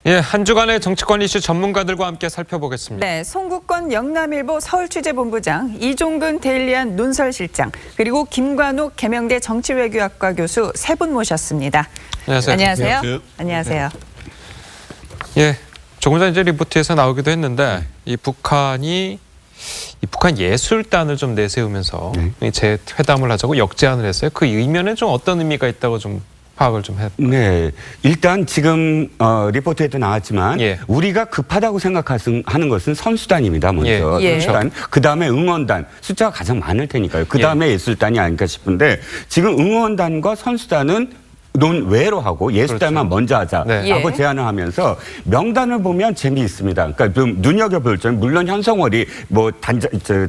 예, 한 주간의 정치권 이슈 전문가들과 함께 살펴보겠습니다. 네, 송국권 영남일보 서울취재본부장, 이종근 데일리안 논설실장, 그리고 김관욱 계명대 정치외교학과 교수 세 분 모셨습니다. 안녕하세요. 안녕하세요. 안녕하세요. 예, 조금 전 이제 리포트에서 나오기도 했는데 북한 예술단을 좀 내세우면서 재회담을 하자고 역제안을 했어요. 그 의면에 좀 어떤 의미가 있다고 좀 파악을 좀 해볼까요? 네, 일단 지금 리포트에도 나왔지만 우리가 급하다고 생각하는 것은 선수단입니다. 먼저 선수단, 그다음에 응원단, 숫자가 가장 많을 테니까요. 그다음에 예술단이 아닐까 싶은데 지금 응원단과 선수단은 논외로 하고 예술단만 먼저 하자라고 제안을 하면서 명단을 보면 재미있습니다. 그러니까 좀 눈여겨볼 점, 물론 현성월이 뭐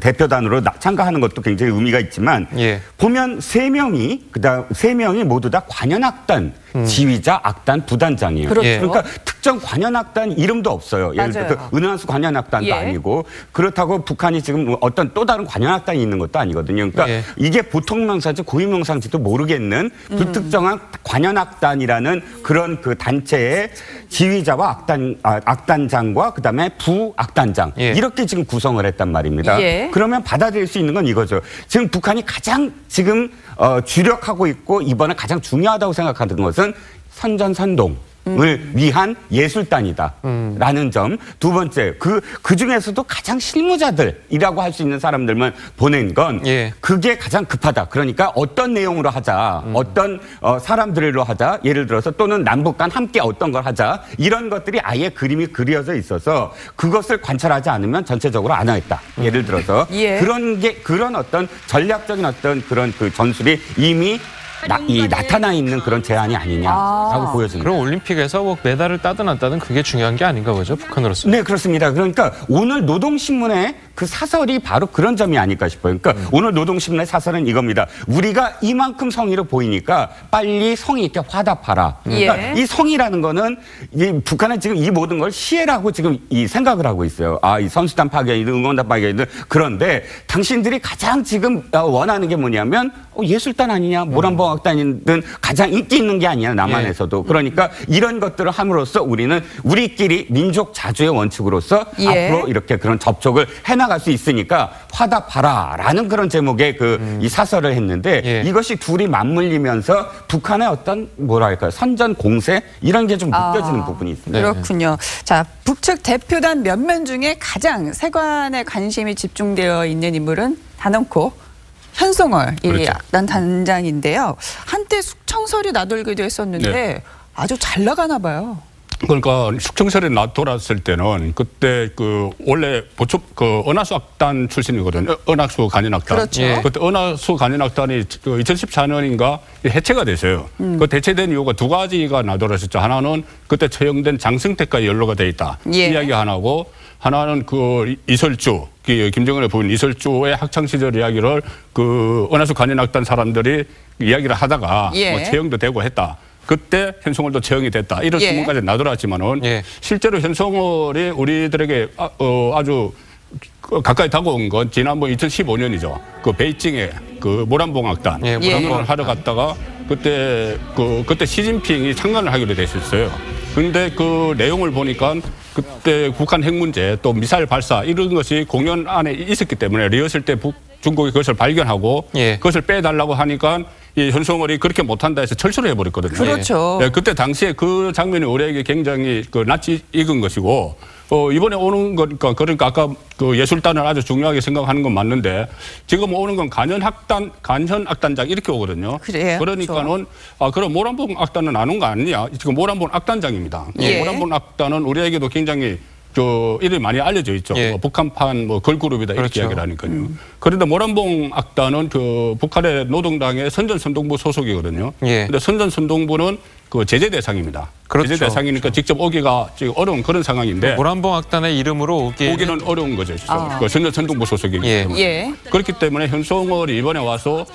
대표단으로 참가하는 것도 굉장히 의미가 있지만 보면 세 명이 모두 다 관현악단 지휘자, 악단, 부단장이에요. 그러니까 특정 관현악단 이름도 없어요. 예를 들어 은하수 관현악단도 아니고, 그렇다고 북한이 지금 어떤 또 다른 관현악단이 있는 것도 아니거든요. 그러니까 이게 보통 명사인지 고유 명사인지도 모르겠는 불특정한 관현악단이라는 그런 그 단체의 지휘자와 악단장과 그다음에 부악단장 이렇게 지금 구성을 했단 말입니다. 그러면 받아들일 수 있는 건 이거죠. 지금 북한이 가장 지금 주력하고 있고 이번에 가장 중요하다고 생각하는 것은 선전선동을 위한 예술단이다라는 점. 두 번째, 그 중에서도 가장 실무자들이라고 할 수 있는 사람들만 보낸 건 그게 가장 급하다. 그러니까 어떤 내용으로 하자, 어떤 사람들로 하자, 예를 들어서 또는 남북 간 함께 어떤 걸 하자, 이런 것들이 아예 그림이 그려져 있어서 그것을 관찰하지 않으면 전체적으로 안 하겠다. 예를 들어서 그런 어떤 전략적인 어떤 그런 그 전술이 이미 나타나 있는 그런 제안이 아니냐라고 보여집니다. 그럼 올림픽에서 뭐 메달을 따든 안 따든 그게 중요한 게 아닌가 보죠, 북한으로서. 네, 그렇습니다. 그러니까 오늘 노동신문의 그 사설이 바로 그런 점이 아닐까 싶어요. 그러니까 오늘 노동신문의 사설은 이겁니다. 우리가 이만큼 성의로 보이니까 빨리 성의 있게 화답하라. 그러니까 이 성의라는 거는 북한은 지금 이 모든 걸 시해라고 지금 이 생각을 하고 있어요. 이 선수단 파견이든 응원단 파견이든. 그런데 당신들이 가장 지금 원하는 게 뭐냐면 예술단 아니냐, 모란봉악단이든 가장 인기 있는 게 아니냐, 남한에서도. 그러니까 이런 것들을 함으로써 우리는 우리끼리 민족 자주의 원칙으로서 앞으로 이렇게 그런 접촉을 해나갈 수 있으니까 화답하라라는 그런 제목의 이 사설을 했는데 이것이 둘이 맞물리면서 북한의 어떤 뭐랄까요, 선전 공세 이런 게 좀 느껴지는 부분이 있습니다. 그렇군요. 자, 북측 대표단 면면 중에 가장 세관의 관심이 집중되어 있는 인물은 단언코 현송월 악단 단장인데요. 한때 숙청설이 나돌기도 했었는데 아주 잘 나가나 봐요. 그러니까 숙청설이 나돌았을 때는 그때 원래 은하수 악단 출신이거든요. 은하수 관현악단. 그때 은하수 관현악단이 2014년인가 해체가 됐어요. 그 대체된 이유가 두 가지가 나돌았었죠. 하나는 그때 처형된 장승택과 연루가 돼 있다. 이야기 하나고, 하나는 이설주, 김정은의 부인 이설주의 학창 시절 이야기를 은하수 관현악단 사람들이 이야기를 하다가 뭐 처형도 되고 했다. 그때 현송월도 처형이 됐다. 이런 소문까지 나돌았지만은 실제로 현송월이 우리들에게 아주 가까이 다가온 건 지난번 2015년이죠. 베이징에 모란봉악단 참관을 하러 갔다가 그때 시진핑이 참관을 하기로 됐었어요. 그런데 그 내용을 보니까 그때 북한 핵 문제 또 미사일 발사 이런 것이 공연 안에 있었기 때문에 리허설 때 중국이 그것을 발견하고 그것을 빼달라고 하니까 이 현송월이 그렇게 못한다 해서 철수를 해버렸거든요. 그렇죠. 그때 당시에 그 장면이 우리에게 굉장히 낯이 익은 것이고, 이번에 오는 거니까, 그러니까 아까 예술단을 아주 중요하게 생각하는 건 맞는데, 지금 오는 건 관현악단장 이렇게 오거든요. 그러니까는 그럼 모란봉 악단은 안 온 거 아니냐? 지금 모란봉 악단장입니다. 모란봉 악단은 우리에게도 굉장히 이름이 많이 알려져 있죠. 북한판 걸그룹이다 이렇게 이야기를 하니까요. 그런데 모란봉 악단은 북한의 노동당의 선전선동부 소속이거든요. 근데 선전선동부는 제재 대상입니다. 제재 대상이니까 직접 오기가 지금 어려운 그런 상황인데, 모란봉 악단의 이름으로 오기는 어려운 거죠. 선전선동부 소속이기 때문에. 그렇기 때문에 현송월이 이번에 와서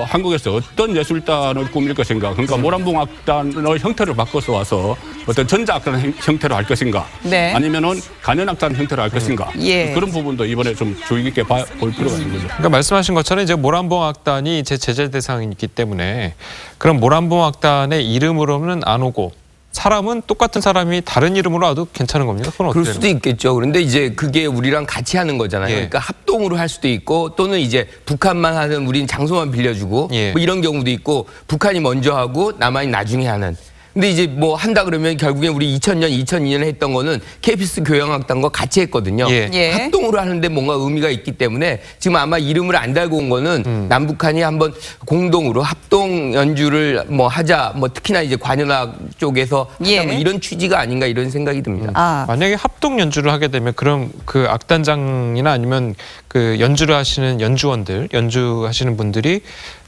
한국에서 어떤 예술단을 꾸밀 것인가, 그러니까 모란봉 악단의 형태를 바꿔서 와서 어떤 전자악단 형태로 할 것인가, 아니면은 관현악단 형태로 할 것인가, 그런 부분도 이번에 좀 주의 깊게 볼 필요가 있는 거죠. 그러니까 말씀하신 것처럼 이제 모란봉 악단이 제재 대상이기 때문에 그럼 모란봉 악단의 이름으로는 안 오고 사람은 똑같은 사람이 다른 이름으로 와도 괜찮은 겁니까? 그건 그럴 수도 있겠죠. 그런데 이제 그게 우리랑 같이 하는 거잖아요. 예. 그러니까 합동으로 할 수도 있고 또는 이제 북한만 하는 우린 장소만 빌려주고 예. 뭐 이런 경우도 있고 북한이 먼저 하고 남한이 나중에 하는. 근데 이제 뭐 한다 그러면 결국에 우리 2000년, 2002년에 했던 거는 KBS 교향악단과 같이 했거든요. 예. 예. 합동으로 하는데 뭔가 의미가 있기 때문에 지금 아마 이름을 안 달고 온 거는 남북한이 한번 공동으로 합동 연주를 뭐 하자, 뭐 특히나 이제 관현악 쪽에서 하자 예. 뭐 이런 취지가 아닌가 이런 생각이 듭니다. 만약에 합동 연주를 하게 되면 그럼 그 악단장이나 아니면 그 연주를 하시는 연주원들, 연주하시는 분들이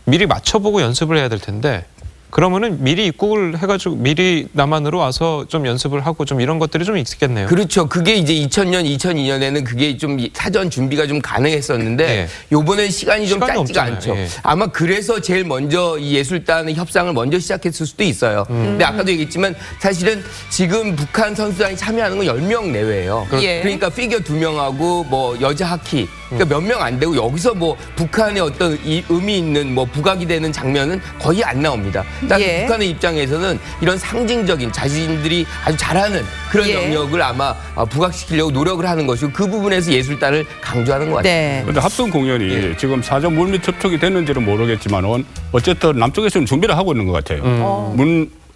미리 맞춰보고 연습을 해야 될 텐데 그러면은 미리 입국을 해가지고 미리 남한으로 와서 좀 연습을 하고 좀 이런 것들이 좀 있겠네요. 그렇죠. 그게 이제 2000년, 2002년에는 그게 좀 사전 준비가 좀 가능했었는데 예. 요번엔 시간이 좀 짧지가 없잖아요. 않죠. 예. 아마 그래서 제일 먼저 이 예술단의 협상을 먼저 시작했을 수도 있어요. 근데 아까도 얘기했지만 사실은 지금 북한 선수단이 참여하는 건 10명 내외예요. 예. 그러니까 피겨 2명하고 뭐 여자 하키 그러니까 몇 명 안 되고 여기서 뭐 북한의 어떤 이 의미 있는 뭐 부각이 되는 장면은 거의 안 나옵니다. 예. 북한의 입장에서는 이런 상징적인 자신들이 아주 잘하는 그런 예. 영역을 아마 부각시키려고 노력을 하는 것이고 그 부분에서 예술단을 강조하는 것 같아요. 네. 그런데 합동 공연이 예. 지금 사전 물밑 접촉이 됐는지는 모르겠지만은 어쨌든 남쪽에서는 준비를 하고 있는 것 같아요.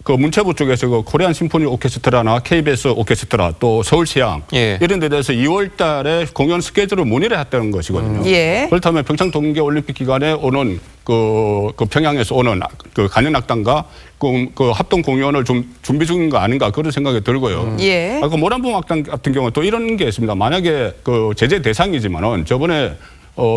문체부 쪽에서 그 코리안 심포니 오케스트라나 KBS 오케스트라 또 서울시향 예. 이런 데 대해서 2월 달에 공연 스케줄을 문의를 했다는 것이거든요. 예. 그렇다면 평창 동계올림픽 기간에 오는 그 평양에서 오는 그 관현악단과 그 합동 공연을 좀 준비 중인 거 아닌가 그런 생각이 들고요. 예. 그 모란봉 악단 같은 경우 또 이런 게 있습니다. 만약에 그 제재 대상이지만은 저번에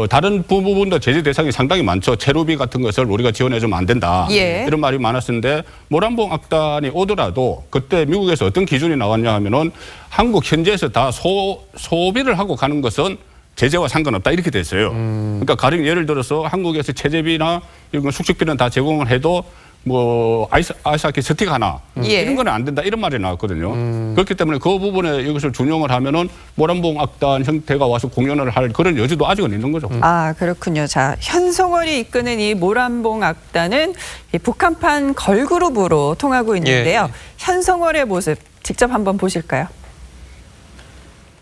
다른 부분도 제재 대상이 상당히 많죠. 체류비 같은 것을 우리가 지원해주면 안 된다. 예. 이런 말이 많았는데 모란봉 악단이 오더라도 그때 미국에서 어떤 기준이 나왔냐 하면은 한국 현지에서 다 소비를 하고 가는 것은 제재와 상관없다 이렇게 됐어요. 그러니까 가령 예를 들어서 한국에서 체재비나 이런 숙식비는 다 제공을 해도 뭐 아이스하키 스틱 하나 예. 이런 거는 안 된다 이런 말이 나왔거든요. 그렇기 때문에 그 부분에 이것을 준용을 하면은 모란봉 악단 형태가 와서 공연을 할 그런 여지도 아직은 있는 거죠. 아, 그렇군요. 자, 현송월이 이끄는 이 모란봉 악단은 이 북한판 걸그룹으로 통하고 있는데요. 예. 현송월의 모습 직접 한번 보실까요?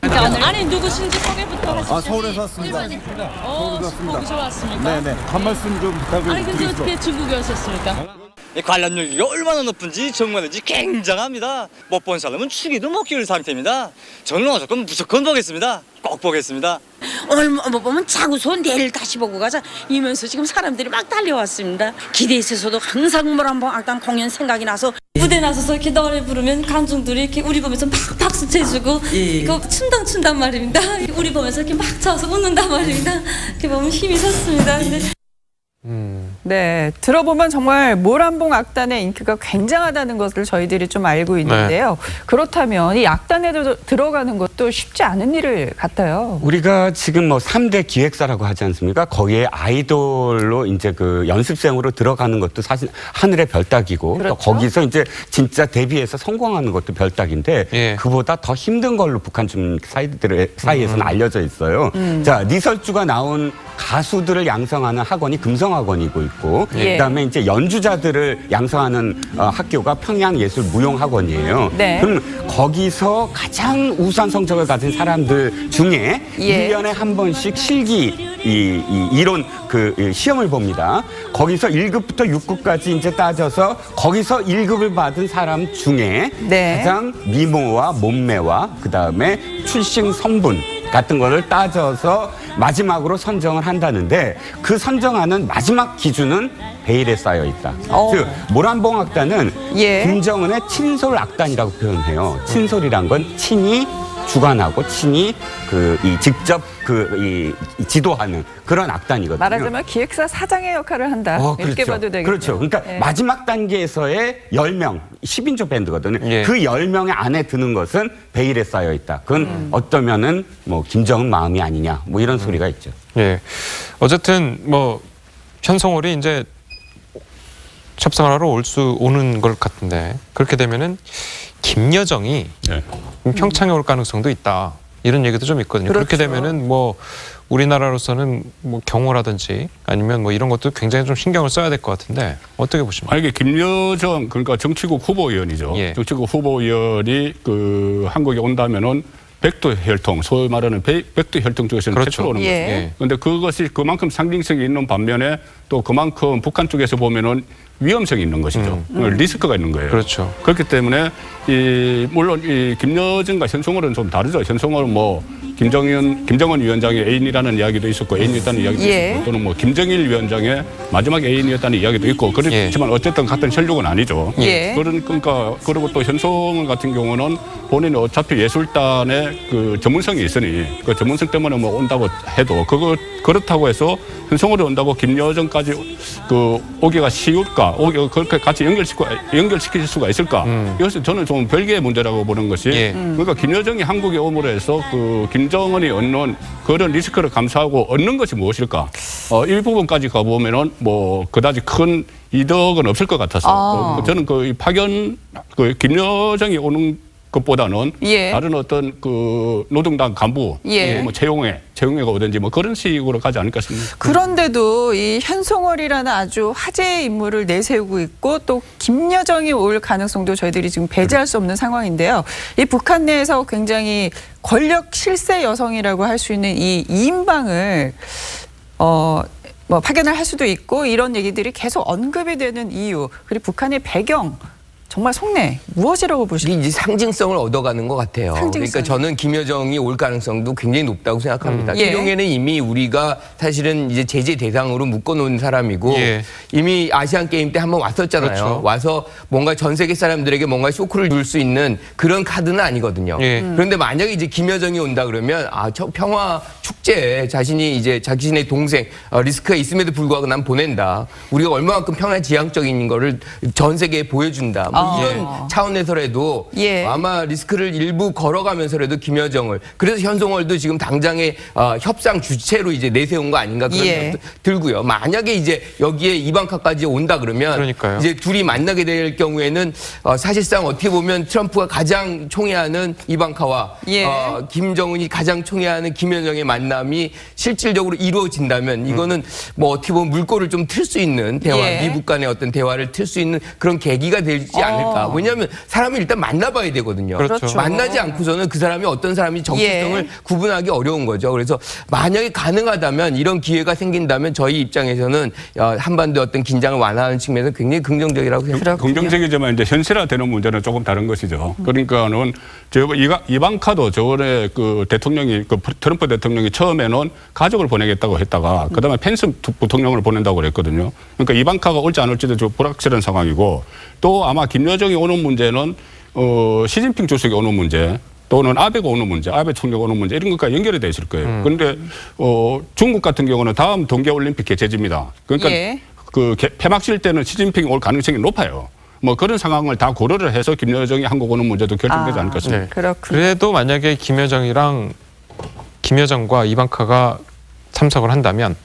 아니 누구신지 소개부터 하시죠. 서울에서 왔습니다. 서울에서 왔습니다. 거기서 왔습니까? 네네. 한 말씀 좀 아니 근데 부탁드리겠습니다. 어떻게 중국에 오셨습니까? 관람률이 얼마나 높은지 정말인지 굉장합니다. 못 본 사람은 축의도 못 끼울 상태입니다. 저는 무조건 보겠습니다. 꼭 보겠습니다. 오늘 못 보면 자고서 내일 다시 보고 가자 이면서 지금 사람들이 막 달려왔습니다. 기대에 있어서도 항상 모란봉 악단 공연 생각이 나서 무대 나서서 이렇게 노래 부르면 관중들이 이렇게 우리 보면서 막 박수 쳐주고 이거 춘단 말입니다. 우리 보면서 이렇게 막 쳐서 웃는단 말입니다. 이렇게 보면 힘이 섰습니다. 근데 네, 들어보면 정말 모란봉 악단의 인기가 굉장하다는 것을 저희들이 좀 알고 있는데요. 그렇다면 이 악단에 들어가는 것도 쉽지 않은 일 같아요. 우리가 지금 뭐 3대 기획사라고 하지 않습니까? 거기에 아이돌로 이제 그 연습생으로 들어가는 것도 사실 하늘의 별따기고 그렇죠. 또 거기서 이제 진짜 데뷔해서 성공하는 것도 별따기인데 예. 그보다 더 힘든 걸로 북한 좀 사이에서는 알려져 있어요. 자, 리설주가 나온 가수들을 양성하는 학원이 금성학원이고 있고 예. 그다음에 이제 연주자들을 양성하는 학교가 평양예술무용학원이에요. 네. 그럼 거기서 가장 우수한 성적을 가진 사람들 중에 예. 1년에 한 번씩 실기 이론 그 시험을 봅니다. 거기서 1급부터 6급까지 이제 따져서 거기서 1급을 받은 사람 중에 네. 가장 미모와 몸매와 그다음에 출신 성분 같은 거를 따져서 마지막으로 선정을 한다는데 그 선정하는 마지막 기준은 베일에 쌓여 있다. 즉 모란봉 악단은 예. 김정은의 친솔 악단이라고 표현해요. 친솔이란 건 친이 주관하고 친이 직접 이 지도하는 그런 악단이거든요. 말하자면 기획사 사장의 역할을 한다. 이렇게 그렇죠. 봐도 되겠네요. 그렇죠. 그러니까 네. 마지막 단계에서의 10명, 10인조 밴드거든요. 예. 그 10명의 안에 드는 것은 베일에 쌓여 있다. 그건 어떠면은 뭐 김정은 마음이 아니냐 뭐 이런 소리가 있죠. 예. 어쨌든 뭐 현송월이 이제 협상을 하러 오는 걸 같은데 그렇게 되면은 김여정이 네. 평창에 올 가능성도 있다. 이런 얘기도 좀 있거든요. 그렇죠. 그렇게 되면은 뭐 우리나라로서는 뭐 경호라든지 아니면 뭐 이런 것도 굉장히 좀 신경을 써야 될 것 같은데 어떻게 보십니까? 이게 김여정 그러니까 정치국 후보위원이죠. 예. 정치국 후보위원이 그 한국에 온다면은 백두 혈통, 소위 말하는 백두 혈통 중에서는 그렇죠. 최초로 오는 예. 거죠. 그런데 그것이 그만큼 상징성이 있는 반면에 또 그만큼 북한 쪽에서 보면은 위험성이 있는 것이죠. 리스크가 있는 거예요. 그렇죠. 그렇기 때문에 물론 이 김여정과 현송월은 좀 다르죠. 현송월은 뭐 김정은 위원장의 애인이라는 이야기도 있었고 애인이었다는 이야기도 있었고 또는 뭐 김정일 위원장의 마지막 애인이었다는 이야기도 있고 그렇지만 어쨌든 같은 혈육은 아니죠. 그러니까 그리고 또 현송월 같은 경우는 본인이 어차피 예술단의 그 전문성이 있으니 그 전문성 때문에 뭐 온다고 해도 그렇다고 해서 현송월이 온다고 김여정까지 그 오기가 쉬울까? 그렇게 같이 연결시킬 수가 있을까? 이것은 저는 좀 별개의 문제라고 보는 것이 그러니까 김여정이 한국에 오므로 해서 그 김정은이 얻는 그런 리스크를 감수하고 얻는 것이 무엇일까? 이 부분까지 가보면은 뭐 그다지 큰 이득은 없을 것 같아서 저는 그 파견 그 김여정이 오는 것보다는 다른 어떤 그 노동당 간부, 뭐 채용회가 오든지 뭐 그런 식으로 가지 않을까 싶습니다. 그런데도 이 현송월이라는 아주 화제의 인물을 내세우고 있고 또 김여정이 올 가능성도 저희들이 지금 배제할 수 없는 상황인데요. 이 북한 내에서 굉장히 권력 실세 여성이라고 할 수 있는 이 이인방을 뭐 파견을 할 수도 있고 이런 얘기들이 계속 언급이 되는 이유 그리고 북한의 배경. 정말 속내 무엇이라고 보시나요? 이제 상징성을 얻어가는 것 같아요. 그러니까 저는 김여정이 올 가능성도 굉장히 높다고 생각합니다. 김용현은 이미 우리가 사실은 이제 제재 대상으로 묶어놓은 사람이고 이미 아시안 게임 때 한번 왔었잖아요. 그렇죠. 와서 뭔가 전 세계 사람들에게 뭔가 쇼크를 줄 수 있는 그런 카드는 아니거든요. 그런데 만약에 이제 김여정이 온다 그러면 저 평화 축제에 자신의 동생 리스크가 있음에도 불구하고 난 보낸다. 우리가 얼마만큼 평화 지향적인 거를 전 세계에 보여준다. 이런 차원에서라도 아마 리스크를 일부 걸어가면서라도 김여정을 그래서 현송월도 지금 당장의 협상 주체로 이제 내세운 거 아닌가 그런 생각도 들고요. 만약에 이제 여기에 이방카까지 온다 그러면 이제 둘이 만나게 될 경우에는 사실상 어떻게 보면 트럼프가 가장 총애하는 이방카와 김정은이 가장 총애하는 김여정의 만남이 실질적으로 이루어진다면 이거는 뭐 어떻게 보면 물꼬를 좀 틀 수 있는 대화, 미국 간의 어떤 대화를 틀 수 있는 그런 계기가 되지 않을까. 왜냐하면 사람을 일단 만나봐야 되거든요. 그렇죠. 만나지 않고서는 그 사람이 어떤 사람인지 정체성을 구분하기 어려운 거죠. 그래서 만약에 가능하다면 이런 기회가 생긴다면 저희 입장에서는 한반도의 어떤 긴장을 완화하는 측면에서 굉장히 긍정적이라고 생각합니다. 긍정적이지만 이제 현실화되는 문제는 조금 다른 것이죠. 그러니까는 이방카도 저번에 그 대통령이 트럼프 대통령이 처음에는 가족을 보내겠다고 했다가 그다음에 펜스 부통령을 보낸다고 그랬거든요. 그러니까 이방카가 올지 안 올지도 좀 불확실한 상황이고 또 아마 김여정이 오는 문제는 시진핑 주석이 오는 문제 또는 아베가 오는 문제, 아베 총리가 오는 문제 이런 것과 연결이 돼 있을 거예요. 그런데 중국 같은 경우는 다음 동계올림픽 개최지입니다. 그러니까 그 폐막식 때는 시진핑이 올 가능성이 높아요. 뭐 그런 상황을 다 고려를 해서 김여정이 한국 오는 문제도 결정되지 않을까 싶습니다. 그래도 만약에 김여정과 이방카가 참석을 한다면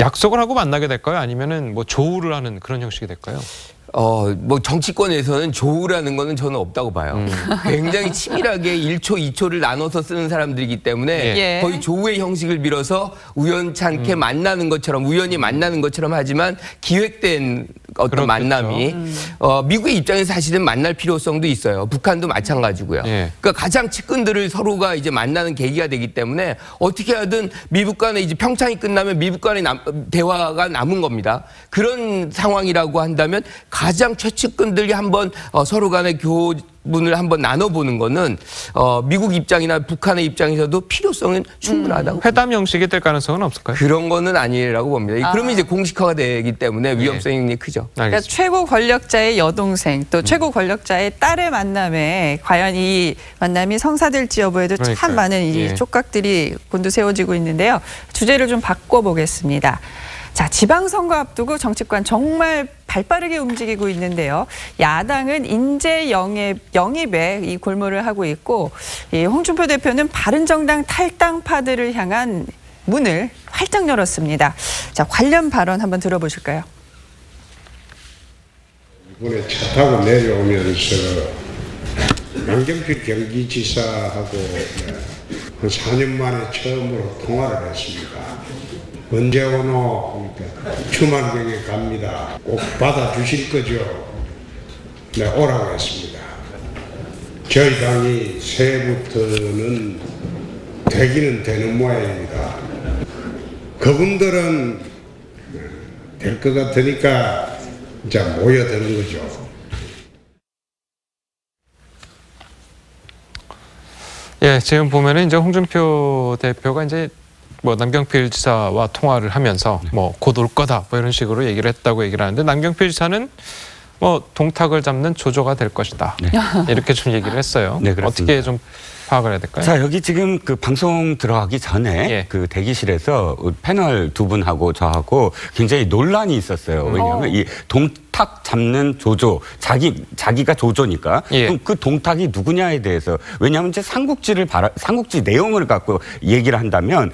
약속을 하고 만나게 될까요? 아니면은 뭐 조우를 하는 그런 형식이 될까요? 뭐 정치권에서는 조우라는 거는 저는 없다고 봐요. 굉장히 치밀하게 1초, 2초를 나눠서 쓰는 사람들이기 때문에 거의 조우의 형식을 빌어서 우연찮게 만나는 것처럼 우연히 만나는 것처럼 하지만 기획된 어떤 만남이 미국의 입장에서 사실은 만날 필요성도 있어요. 북한도 마찬가지고요. 그러니까 가장 측근들을 서로가 이제 만나는 계기가 되기 때문에 어떻게 하든 미국 간에 이제 평창이 끝나면 미국 간의 대화가 남은 겁니다. 그런 상황이라고 한다면 가장 최측근들이 한번 서로 간의 교분을 한번 나눠보는 거는 미국 입장이나 북한의 입장에서도 필요성은 충분하다고. 회담 형식이 될 가능성은 없을까요? 그런 거는 아니라고 봅니다. 그러면 이제 공식화가 되기 때문에 위험성이 크죠. 그러니까 최고 권력자의 여동생 또 최고 권력자의 딸의 만남에 과연 이 만남이 성사될지 여부에도 참 많은 이 촉각들이 곤두세워지고 있는데요. 주제를 좀 바꿔보겠습니다. 자, 지방선거 앞두고 정치권 정말 발빠르게 움직이고 있는데요. 야당은 인재 영입에 이 골몰을 하고 있고 이 홍준표 대표는 바른정당 탈당파들을 향한 문을 활짝 열었습니다. 자, 관련 발언 한번 들어보실까요? 이번에 차 타고 내려오면서 양경필 경기지사하고 그 4년 만에 처음으로 통화를 했습니다. 언제 오노? 그러니까 주말경에 갑니다. 꼭 받아주실 거죠? 네, 오라고 했습니다. 저희 당이 새해부터는 되기는 되는 모양입니다. 그분들은 될 것 같으니까 이제 모여드는 거죠. 예, 지금 보면은 이제 홍준표 대표가 이제 뭐 남경필 지사와 통화를 하면서 뭐 곧 올 거다 뭐 이런 식으로 얘기를 했다고 얘기를 하는데 남경필 지사는 뭐 동탁을 잡는 조조가 될 것이다. 네. 이렇게 좀 얘기를 했어요. 네, 어떻게 좀 파악을 해야 될까요? 자, 여기 지금 그 방송 들어가기 전에 예. 그 대기실에서 패널 두 분하고 저하고 굉장히 논란이 있었어요. 왜냐하면 이 동탁 잡는 조조, 자기가 조조니까 예. 그럼 그 동탁이 누구냐에 대해서 왜냐하면 이제 삼국지 내용을 갖고 얘기를 한다면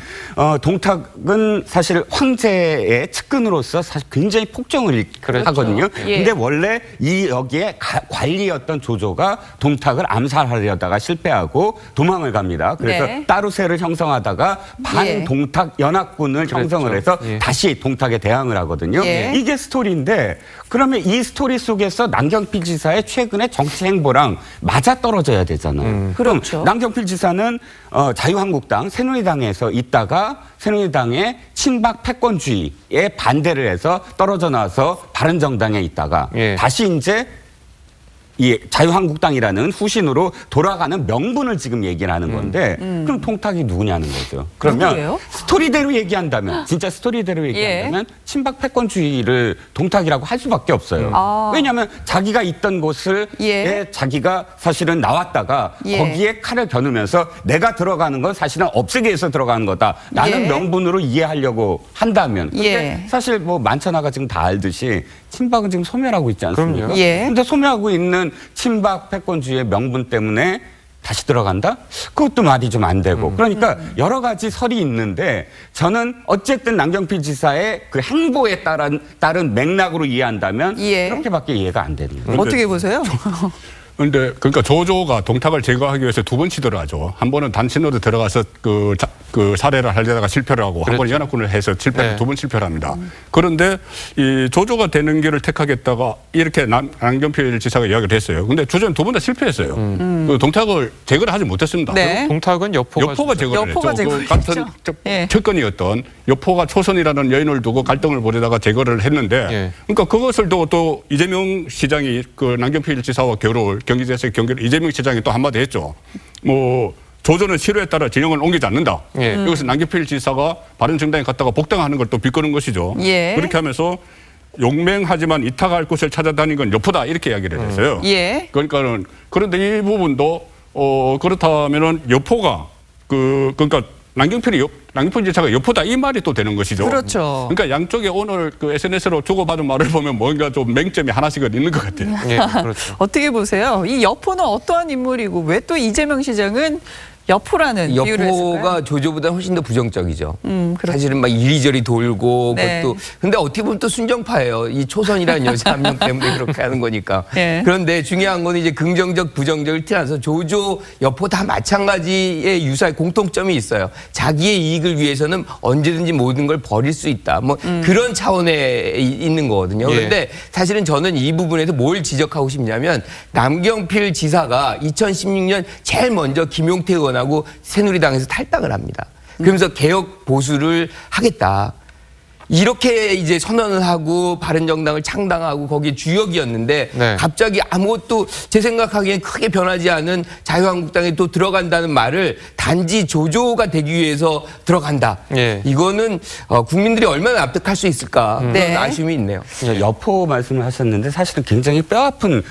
동탁은 사실 황제의 측근으로서 사실 굉장히 폭정을 그렇죠. 하거든요. 예. 근데 원래 여기에 관리였던 조조가 동탁을 암살하려다가 실패하고 도망을 갑니다. 그래서 네. 따루세를 형성하다가 반동탁 연합군을 그렇죠. 형성을 해서 예. 다시 동탁에 대항을 하거든요. 예. 이게 스토리인데 그러면 이 스토리 속에서 남경필 지사의 최근의 정치 행보랑 맞아떨어져야 되잖아요. 그럼 그렇죠. 남경필 지사는 자유한국당, 새누리당에서 있다가 새누리당의 친박 패권주의에 반대를 해서 떨어져 나와서 바른정당에 있다가 예. 다시 이제 이 자유한국당이라는 후신으로 돌아가는 명분을 지금 얘기를 하는 건데 그럼 동탁이 누구냐는 거죠. 그러면 누구예요? 스토리대로 얘기한다면 진짜 스토리대로 얘기한다면 예. 친박 패권주의를 동탁이라고 할 수밖에 없어요. 왜냐하면 자기가 있던 곳을 예. 자기가 사실은 나왔다가 예. 거기에 칼을 겨누면서 내가 들어가는 건 사실은 없애기 위해서 들어가는 거다라는 예. 명분으로 이해하려고 한다면 근데 사실 뭐 만천하가 지금 다 알듯이 친박은 지금 소멸하고 있지 않습니까? 그런데 예. 소멸하고 있는 친박 패권주의의 명분 때문에 다시 들어간다? 그것도 말이 좀 안 되고. 그러니까 여러 가지 설이 있는데 저는 어쨌든 남경필 지사의 그 행보에 따른 맥락으로 이해한다면 예. 그렇게밖에 이해가 안 되는 거예요. 어떻게 보세요? 그런데 그러니까 조조가 동탁을 제거하기 위해서 두 번 시도를 한 번은 단신으로 들어가서 그 살해를 하려다가 실패를 하고 그렇죠. 한 번 연합군을 해서 실패를 네. 두 번 실패를 합니다. 그런데 이 조조가 되는 길을 택하겠다가 이렇게 남경필 지사가 이야기를 했어요. 근데 조조는 두 번 다 실패했어요. 그 동탁을 제거를 하지 못했습니다. 네. 동탁은 여포가 제거를 했죠. 그 같은 예. 측근이었던 여포가 초선이라는 여인을 두고 갈등을 벌이다가 제거를 했는데 예. 그러니까 그것을 두고 또 이재명 시장이 그 남경필 지사와 경기지사의 경계를 이재명 시장이 또 한마디 했죠. 뭐 조조는 실효에 따라 진영을 옮기지 않는다. 예. 여기서 남경필 지사가 바른정당에 갔다가 복당하는 걸 또 비꼬는 것이죠. 예. 그렇게 하면서 용맹하지만 이타갈 곳을 찾아다닌 건 여포다 이렇게 이야기를 했어요. 예. 그러니까는 그런데 이 부분도 그렇다면은 여포가 그러니까 남경필 지사가 여포다 이 말이 또 되는 것이죠. 그렇죠. 그러니까 양쪽에 오늘 그 SNS로 주고받은 말을 보면 뭔가 좀 맹점이 하나씩은 있는 것 같아요. 예, 그렇죠. 어떻게 보세요? 이 여포는 어떠한 인물이고 왜 또 이재명 시장은 여포라는 비유를 했을까요? 여포가 조조보다 훨씬 더 부정적이죠. 사실은 막 이리저리 돌고 네. 그것도 근데 어떻게 보면 또 순정파예요. 이 초선이라는 여자 한 명 때문에 그렇게 하는 거니까. 네. 그런데 중요한 건 이제 긍정적, 부정적을 떠나서 조조, 여포 다 마찬가지의 유사의 공통점이 있어요. 자기의 이익을 위해서는 언제든지 모든 걸 버릴 수 있다. 뭐 그런 차원에 있는 거거든요. 그런데 예. 사실은 저는 이 부분에서 뭘 지적하고 싶냐면 남경필 지사가 2016년 제일 먼저 김용태 의원하고 새누리당에서 탈당을 합니다. 그러면서 개혁 보수를 하겠다. 이렇게 이제 선언을 하고 바른정당을 창당하고 거기에 주역이었는데 네. 갑자기 아무것도 제 생각하기엔 크게 변하지 않은 자유한국당에 또 들어간다는 말을 단지 조조가 되기 위해서 들어간다. 네. 이거는 국민들이 얼마나 납득할 수 있을까 그런 네. 아쉬움이 있네요. 여포 말씀을 하셨는데 사실은 굉장히 뼈아픈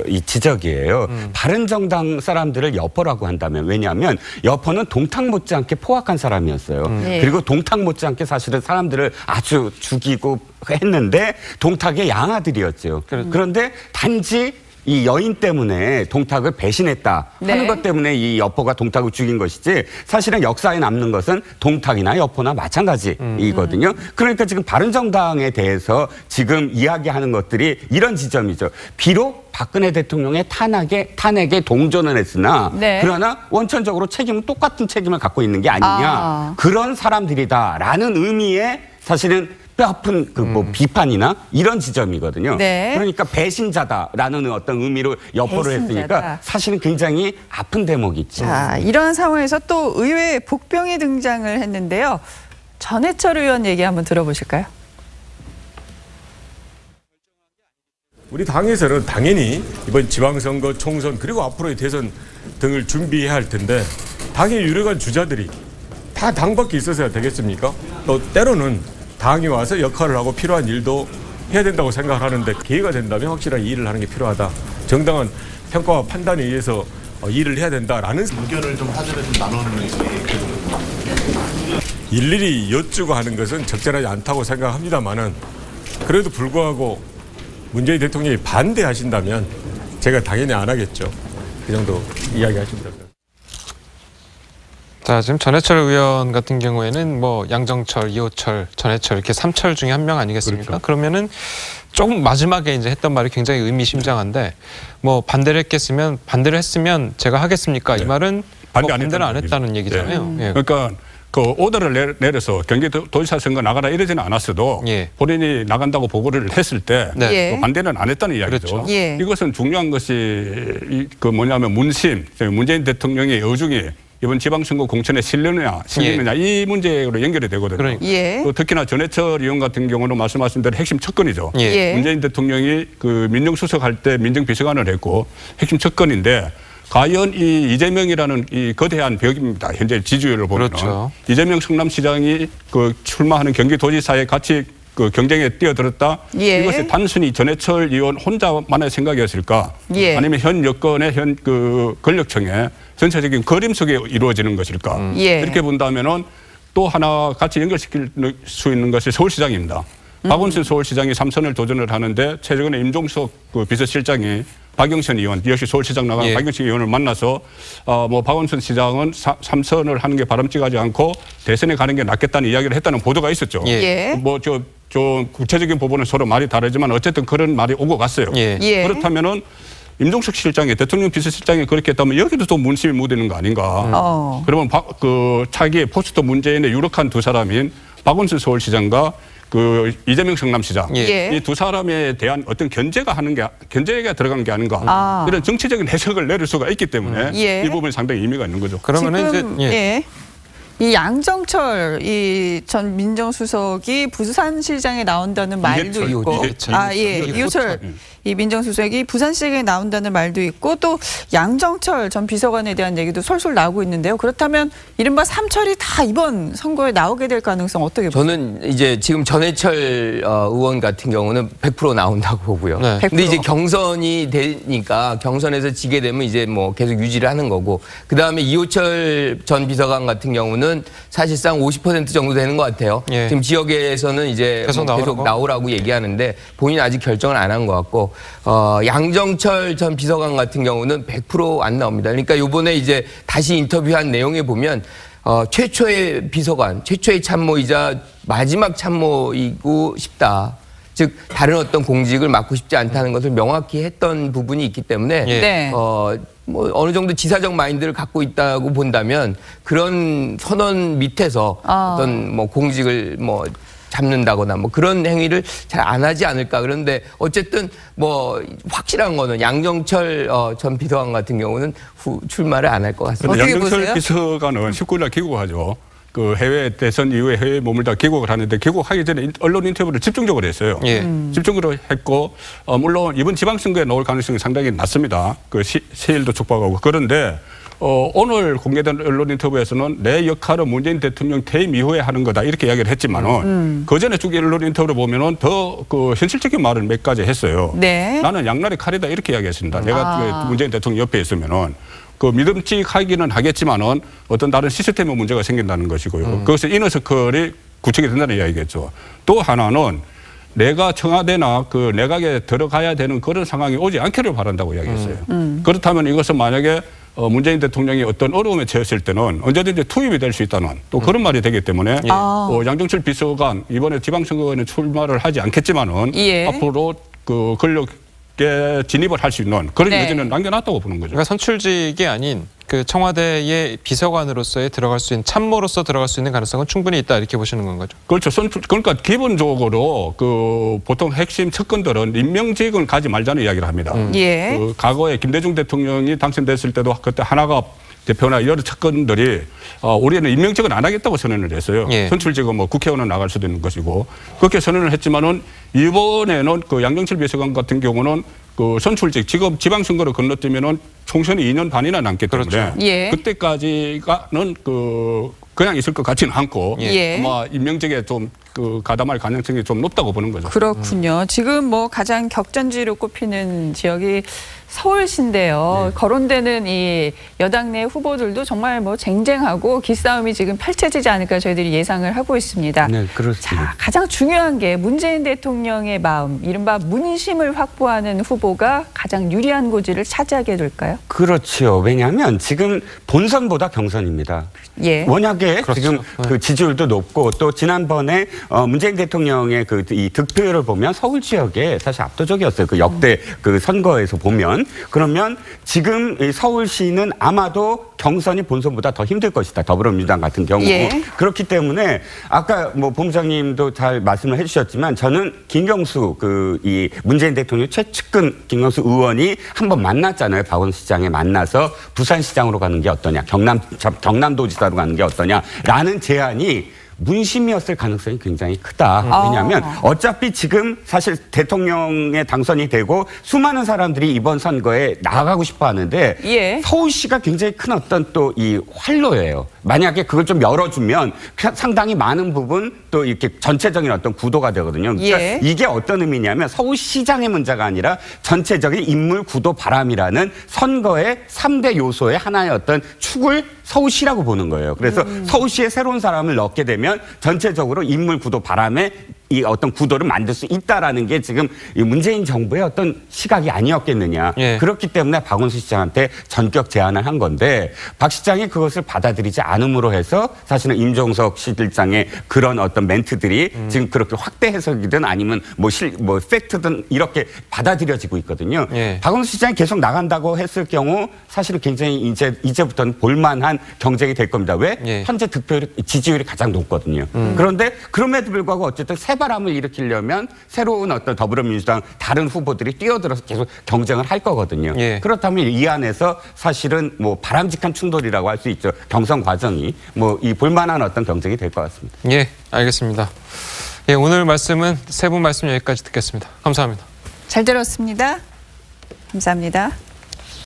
이 지적이에요. 바른정당 사람들을 여포라고 한다면 왜냐하면 여포는 동탁 못지않게 포악한 사람이었어요. 네. 그리고 동탁 못지않게 사실은 사람들을 아주 죽이고 했는데 동탁의 양아들이었죠. 그런데 단지 이 여인 때문에 동탁을 배신했다 하는 것 때문에 이 여포가 동탁을 죽인 것이지 사실은 역사에 남는 것은 동탁이나 여포나 마찬가지이거든요. 그러니까 지금 바른정당에 대해서 지금 이야기하는 것들이 이런 지점이죠. 비록 박근혜 대통령의 탄핵에 동조는 했으나 그러나 원천적으로 책임은 똑같은 책임을 갖고 있는 게 아니냐. 그런 사람들이다라는 의미의 사실은 뼈아픈 비판이나 이런 지점이거든요. 그러니까 배신자다라는 어떤 의미로 여포를 했으니까 사실은 굉장히 아픈 대목이 있죠. 자, 이런 상황에서 또 의외의 복병이 등장을 했는데요. 전해철 의원 얘기 한번 들어보실까요? 우리 당에서는 당연히 이번 지방선거, 총선 그리고 앞으로의 대선 등을 준비해야 할 텐데 당의 유력한 주자들이 다 당 밖에 있어서야 되겠습니까? 또 때로는 당이 와서 역할을 하고 필요한 일도 해야 된다고 생각하는데 기회가 된다면 확실하게 일을 하는 게 필요하다. 정당한 평가와 판단에 의해서 일을 해야 된다라는 의견을 좀 사전에 좀 나누는 일일이 여쭈고 하는 것은 적절하지 않다고 생각합니다만은 그래도 불구하고 문재인 대통령이 반대하신다면 제가 당연히 안 하겠죠. 그 정도 이야기하시면 됩니다. 자, 지금 전해철 의원 같은 경우에는 뭐 양정철, 이호철, 전해철 이렇게 3철 중에 한 명 아니겠습니까? 그렇죠. 그러면은 조금 마지막에 이제 했던 말이 굉장히 의미심장한데 뭐 반대를 했으면 제가 하겠습니까? 이 말은 반대를 안 했다는 얘기잖아요. 그러니까 그 오더를 내려서 경기도지사 선거 나가라 이러지는 않았어도 본인이 나간다고 보고를 했을 때 반대는 안 했다는 이야기죠. 그렇죠. 이것은 중요한 것이 그 뭐냐면 문재인 대통령의 의중이 이번 지방선거 공천에 실리느냐 이 문제로 연결이 되거든요. 또 특히나 전해철 의원 같은 경우는 말씀하신 대로 핵심 척건이죠. 문재인 대통령이 그 민정수석 할 때 민정비서관을 했고 핵심 척건인데 과연 이 이재명이라는 이 거대한 벽입니다. 현재 지지율을 보면 이재명 성남시장이 그 출마하는 경기도지사에 같이 그 경쟁에 뛰어들었다. 이것이 단순히 전해철 의원 혼자만의 생각이었을까? 아니면 현 여건의 그 권력층의 전체적인 그림 속에 이루어지는 것일까? 이렇게 본다면은 또 하나 같이 연결시킬 수 있는 것이 서울시장입니다. 박원순 서울시장이 3선을 도전을 하는데 최근에 임종석 그 비서실장이 박영선 의원, 역시 서울시장 나간 박영선 의원을 만나서 뭐 박원순 시장은 3선을 하는 게 바람직하지 않고 대선에 가는 게 낫겠다는 이야기를 했다는 보도가 있었죠. 뭐 저 구체적인 부분은 서로 말이 다르지만 어쨌든 그런 말이 오고 갔어요. 그렇다면은 임종석 실장이 대통령 비서실장이 그렇게 했다면 여기도 또 문심이 묻는 거 아닌가. 그러면 그 차기의 포스트 문재인의 유력한 두 사람인 박원순 서울시장과 그 이재명 성남시장 이 두 사람에 대한 어떤 견제가 들어간 게 아닌가 이런 정치적인 해석을 내릴 수가 있기 때문에 이 부분이 상당히 의미가 있는 거죠. 그러면은 이제 이 양정철 이 전 민정수석이 부산시장에 나온다는 말도 있고, 이호철 이 민정수석이 부산시장에 나온다는 말도 있고 또 양정철 전 비서관에 대한 얘기도 솔솔 나오고 있는데요. 그렇다면 이른바 삼철이 다 이번 선거에 나오게 될 가능성 어떻게 보세요? 저는 이제 지금 전해철 의원 같은 경우는 100% 나온다고 보고요. 근데 이제 경선이 되니까 경선에서 지게 되면 이제 뭐 계속 유지를 하는 거고, 그 다음에 이호철 전 비서관 같은 경우는 사실상 50% 정도 되는 것 같아요. 지금 지역에서는 이제 계속 나오라고 얘기하는데 본인은 아직 결정을 안 한 것 같고, 양정철 전 비서관 같은 경우는 100% 안 나옵니다. 그러니까 이번에 이제 다시 인터뷰한 내용에 보면 최초의 비서관, 최초의 참모이자 마지막 참모이고 싶다. 즉 다른 어떤 공직을 맡고 싶지 않다는 것을 명확히 했던 부분이 있기 때문에 뭐 어느 정도 지사적 마인드를 갖고 있다고 본다면 그런 선언 밑에서 어떤 뭐 공직을 뭐 잡는다거나 뭐 그런 행위를 잘 안 하지 않을까. 그런데 어쨌든 뭐 확실한 거는 양정철 전 비서관 같은 경우는 출마를 안 할 것 같습니다. 양정철 비서관은 19일 날 귀국하죠. 그 해외 대선 이후에 해외에 머물다 귀국을 하는데 귀국하기 전에 언론 인터뷰를 집중적으로 했어요. 집중적으로 했고 물론 이번 지방선거에 나올 가능성이 상당히 낮습니다. 그 세일도 축복하고. 그런데 오늘 공개된 언론 인터뷰에서는 내 역할은 문재인 대통령 퇴임 이후에 하는 거다 이렇게 이야기를 했지만은 그 전에 쭉 언론 인터뷰를 보면은 더 그 현실적인 말을 몇 가지 했어요. 나는 양날의 칼이다 이렇게 이야기했습니다. 내가 문재인 대통령 옆에 있으면은 그 믿음직하기는 하겠지만은 어떤 다른 시스템의 문제가 생긴다는 것이고요. 그것은 이너서클이 구축이 된다는 이야기겠죠. 또 하나는 내가 청와대나 그 내각에 들어가야 되는 그런 상황이 오지 않기를 바란다고 이야기했어요. 그렇다면 이것은 만약에 문재인 대통령이 어떤 어려움에 처했을 때는 언제든지 투입이 될 수 있다는 또 그런 말이 되기 때문에 양정철 비서관 이번에 지방선거에는 출마를 하지 않겠지만은 앞으로 그 권력에 진입을 할 수 있는 그런 여지는 남겨놨다고 보는 거죠. 그러니까 선출직이 아닌 그 청와대의 비서관으로서의 들어갈 수 있는 참모로서 들어갈 수 있는 가능성은 충분히 있다 이렇게 보시는 건 거죠. 그렇죠. 그러니까 기본적으로 그 보통 핵심 측근들은 임명직을 가지 말자는 이야기를 합니다. 그 과거에 김대중 대통령이 당선됐을 때도 그때 하나갑 대표나 여러 측근들이 우리는 임명직은 안 하겠다고 선언을 했어요. 선출직은 뭐 국회의원은 나갈 수도 있는 것이고 그렇게 선언을 했지만은 이번에는 그 양정철 비서관 같은 경우는 그 선출직 지금 지방선거를 건너뛰면은 총선이 2년 반이나 남기 때문에 그때까지가는 그냥 있을 것 같지는 않고 아마 임명직에 좀 그 가담할 가능성이 좀 높다고 보는 거죠. 그렇군요. 지금 뭐 가장 격전지로 꼽히는 지역이 서울시인데요. 거론되는 이 여당 내 후보들도 정말 뭐 쟁쟁하고 기싸움이 지금 펼쳐지지 않을까 저희들이 예상을 하고 있습니다. 네, 그렇습니다. 자, 가장 중요한 게 문재인 대통령의 마음, 이른바 문심을 확보하는 후보가 가장 유리한 고지를 차지하게 될까요? 그렇죠. 왜냐하면 지금 본선보다 경선입니다. 워낙에 지금 그 지지율도 높고 또 지난번에 문재인 대통령의 이 득표율을 보면 서울 지역에 사실 압도적이었어요. 그 역대 그 선거에서 보면. 그러면 지금 서울시는 아마도 경선이 본선보다 더 힘들 것이다. 더불어민주당 같은 경우. 그렇기 때문에 아까 뭐 본부장님도 잘 말씀을 해주셨지만 저는 김경수 이 문재인 대통령 최측근 김경수 의원이 한번 만났잖아요. 박원순 시장에 만나서 부산시장으로 가는 게 어떠냐. 경남도지사로 가는 게 어떠냐라는 제안이 문심이었을 가능성이 굉장히 크다. 왜냐하면 어차피 지금 사실 대통령에 당선이 되고 수많은 사람들이 이번 선거에 나가고 싶어 하는데 서울시가 굉장히 큰 어떤 또 이 활로예요. 만약에 그걸 좀 열어주면 상당히 많은 부분 또 이렇게 전체적인 어떤 구도가 되거든요. 그러니까 이게 어떤 의미냐면 서울시장의 문제가 아니라 전체적인 인물 구도 바람이라는 선거의 3대 요소의 하나의 어떤 축을 서울시라고 보는 거예요. 그래서 서울시에 새로운 사람을 넣게 되면 전체적으로 인물 구도 바람에 이 어떤 구도를 만들 수 있다라는 게 지금 이 문재인 정부의 어떤 시각이 아니었겠느냐. 그렇기 때문에 박원순 시장한테 전격 제안을 한 건데 박 시장이 그것을 받아들이지 않음으로 해서 사실은 임종석 실장의 그런 어떤 멘트들이 지금 그렇게 확대 해석이든 아니면 뭐 팩트든 이렇게 받아들여지고 있거든요. 박원순 시장이 계속 나간다고 했을 경우 사실은 굉장히 이제부터는 볼만한 경쟁이 될 겁니다. 왜? 현재 지지율이 가장 높거든요. 그런데 그럼에도 불구하고 어쨌든 바람을 일으키려면 새로운 어떤 더불어민주당 다른 후보들이 뛰어들어서 계속 경쟁을 할 거거든요. 그렇다면 이 안에서 사실은 뭐 바람직한 충돌이라고 할 수 있죠. 경선 과정이 뭐 이 볼만한 어떤 경쟁이 될 것 같습니다. 알겠습니다. 오늘 말씀은 세 분 말씀 여기까지 듣겠습니다. 감사합니다. 잘 들었습니다. 감사합니다.